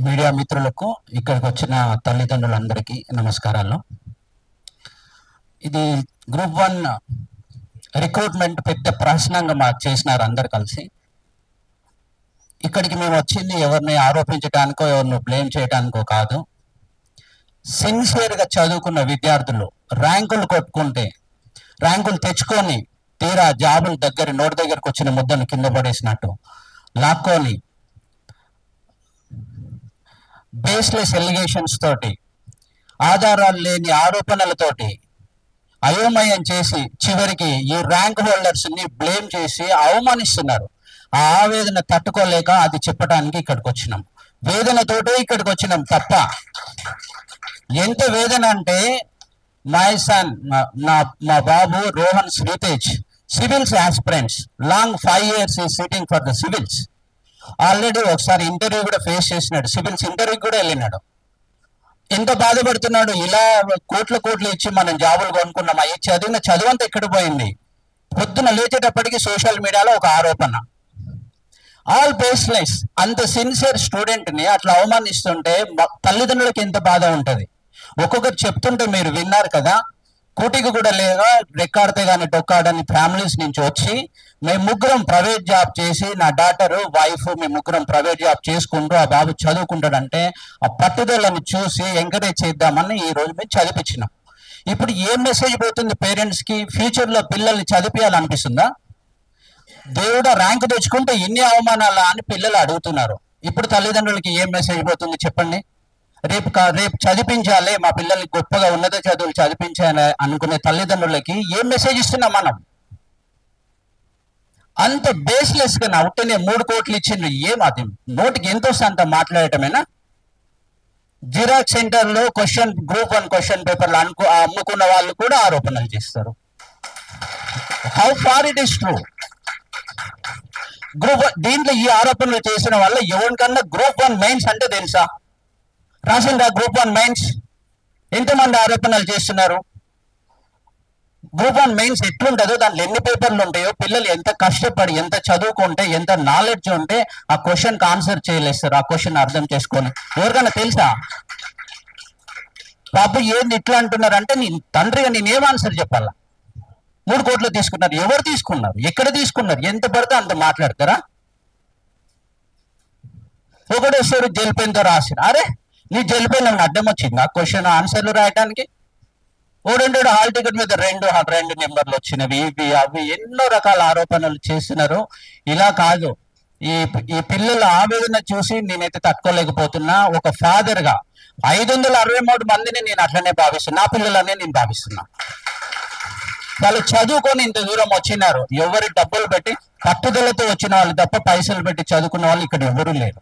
Media మిత్రులకు, ఇక్కడికి వచ్చిన తల్లిదండ్రులందరికీ నమస్కారాలు. ఇది గ్రూప్ 1 రిక్రూట్మెంట్ పెద్ద ప్రశ్నంగా మాకు చేసినారు అందరు కలిసి. ఇక్కడికి మేము వచ్చింది ఎవరిని ఆరోపించడానికో ఎవరిని బ్లేమ్ చేయడానికో కాదు. సిన్సియర్గా చదువుకున్న విద్యార్థులు ర్యాంకులు కొట్టుకుంటే, ర్యాంకులు తెచ్చుకొని తీరా జాబుల నోటి దగ్గరకు వచ్చిన ముద్దను కింద పడేసినట్టు లాక్కొని బేస్లెస్ ఎలిగేషన్స్ తోటి, ఆధారాలు లేని ఆరోపణలతోటి అయోమయం చేసి చివరికి ఈ ర్యాంక్ హోల్డర్స్ ని బ్లేమ్ చేసి అవమానిస్తున్నారు. ఆ ఆవేదన తట్టుకోలేక అది చెప్పడానికి ఇక్కడికి వచ్చినాం. వేదనతోటే ఇక్కడికి వచ్చినాం తప్ప, ఎంత వేదన అంటే మై సన్, మా బాబు Rohan Sritej civils aspirants, long 5 years ఈ sitting for the civils. Already ఒకసారి ఇంటర్వ్యూ కూడా ఫేస్ చేసినాడు, సివిల్స్ ఇంటర్వ్యూ కూడా వెళ్ళినాడు. ఎంత బాధపడుతున్నాడు. ఇలా కోట్లు ఇచ్చి మనం జాబులు కొనుక్కున్నామా, ఈ చదివిన చదువంతా ఎక్కడ పోయింది. పొద్దున లేచేటప్పటికి సోషల్ మీడియాలో ఒక ఆరోపణ, ఆల్ బేస్లెస్. అంత సిన్సియర్ స్టూడెంట్ని అట్లా అవమానిస్తుంటే తల్లిదండ్రులకి ఎంత బాధ ఉంటుంది. ఒక్కొక్కరు చెప్తుంటే మీరు విన్నారు కదా. కూటికి కూడా లేదా రెక్కాడితే కానీ డొక్కాడని ఫ్యామిలీస్ నుంచి వచ్చి మేము ముగ్గురం ప్రైవేట్ జాబ్ చేసి, నా డాటరు వైఫ్ మేము ముగ్గురం ప్రైవేట్ జాబ్ చేసుకుంటూ ఆ బాబు చదువుకుంటాడంటే ఆ పట్టుదలను చూసి ఎంకరేజ్ చేద్దామని ఈ రోజు మేము చదివించినాం. ఇప్పుడు ఏం మెసేజ్ పోతుంది పేరెంట్స్కి? ఫ్యూచర్లో పిల్లల్ని చదివించాలనిపిస్తుందా? దేవుడు ర్యాంకు తెచ్చుకుంటే ఇన్ని అవమానాలా అని పిల్లలు అడుగుతున్నారు. ఇప్పుడు తల్లిదండ్రులకి ఏం మెసేజ్ పోతుంది చెప్పండి? రేపు చదివించాలి, మా పిల్లల్ని గొప్పగా ఉన్నత చదువులు చదివించాలి అనుకునే తల్లిదండ్రులకి ఏం మెసేజ్ ఇస్తున్నాం మనం? అంత బేస్లెస్ గా ఉట్టనే 3 కోట్లు ఇచ్చిండ్రు. ఏం అది నోటికి ఎంత వస్తే అంత మాట్లాడటమేనా? జిరాక్స్ సెంటర్ లో గ్రూప్ 1 క్వశ్చన్ పేపర్లు అమ్ముకున్న వాళ్ళు కూడా ఆరోపణలు చేస్తారు. How far it is true? దీంట్లో ఈ ఆరోపణలు చేసిన వల్ల ఎవరికన్నా గ్రూప్ 1 మెయిన్స్ అంటే తెలుసా? రాసిందా గ్రూప్ 1 మెయిన్స్? ఎంతమంది ఆరోపణలు చేస్తున్నారు? గ్రూప్ 1 మెయిన్స్ ఎట్లుంటుందో, దాంట్లో ఎన్ని పేపర్లు ఉంటాయో, పిల్లలు ఎంత కష్టపడి ఎంత చదువుకుంటే ఎంత నాలెడ్జ్ ఉంటే ఆ క్వశ్చన్కి ఆన్సర్ చేయలేస్తారు. ఆ క్వశ్చన్ అర్థం చేసుకొని ఎవరికైనా తెలుసా? బాబు ఏంది ఇట్లా అంటున్నారు అంటే, నీ తండ్రిగా నేనేం ఆన్సర్ చెప్పాలా? 3 కోట్లు తీసుకున్నారు. ఎవరు తీసుకున్నారు? ఎక్కడ తీసుకున్నారు? ఎంత పడితే అంత మాట్లాడతారా? ఒకటేసారి జైలుపోయిందో రాసిన, అరే నీ జైలుపోయిన అడ్డం వచ్చింది ఆ క్వశ్చన్ ఆన్సర్లు రాయడానికి? ఓడండు హాల్ టికెట్ మీద 2 నెంబర్లు వచ్చినవి, ఇవి అవి ఎన్నో రకాల ఆరోపణలు చేస్తున్నారు. ఇలా కాదు. ఈ పిల్లల ఆవేదన చూసి నేనైతే తట్టుకోలేకపోతున్నా. ఒక ఫాదర్ గా 563 మందిని నేను అట్లనే భావిస్తున్నా, నా పిల్లలనే నేను భావిస్తున్నా. వాళ్ళు చదువుకొని ఇంత దూరం వచ్చినారు. ఎవరి డబ్బులు పెట్టి పట్టుదలతో వచ్చిన వాళ్ళు తప్ప పైసలు పెట్టి చదువుకున్న వాళ్ళు ఇక్కడ ఎవరు లేరు.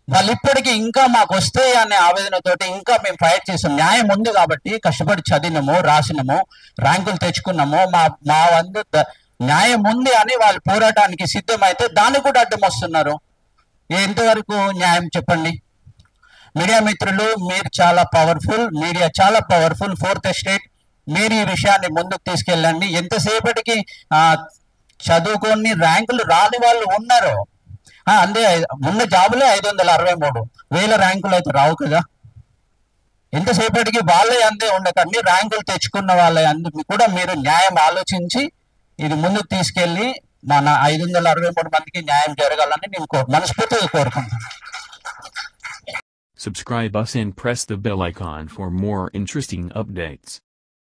వాళ్ళు ఇప్పటికీ ఇంకా మాకు వస్తాయి అనే ఆవేదనతోటి ఇంకా మేము ఫైట్ చేసాం. న్యాయం ఉంది కాబట్టి కష్టపడి చదివినాము, రాసినాము, ర్యాంకులు తెచ్చుకున్నాము. మా వంతు న్యాయం ఉంది అని వాళ్ళు పోరాటానికి సిద్ధమైతే దాన్ని కూడా అడ్డం వస్తున్నారు. ఎంతవరకు న్యాయం చెప్పండి? మీడియా మిత్రులు, మీరు చాలా పవర్ఫుల్, మీడియా చాలా పవర్ఫుల్. 4th estate, మీరు ఈ విషయాన్ని ముందుకు తీసుకెళ్ళండి. ఎంతసేపటికి చదువుకొని ర్యాంకులు రాని వాళ్ళు ఉన్నారు. అందే ఉన్న జాబులే 563,000 ర్యాంకులు అయితే రావు కదా. ఎంతసేపటికి వాళ్ళే అందే ఉండకండి, ర్యాంకులు తెచ్చుకున్న వాళ్ళే అందుకు కూడా మీరు న్యాయం ఆలోచించి ఇది ముందుకు తీసుకెళ్ళి మన 563 మందికి న్యాయం జరగాలని నేను మనస్ఫూర్తిగా కోరుకుంటున్నాను. Subscribe us and press the bell icon for more interesting updates.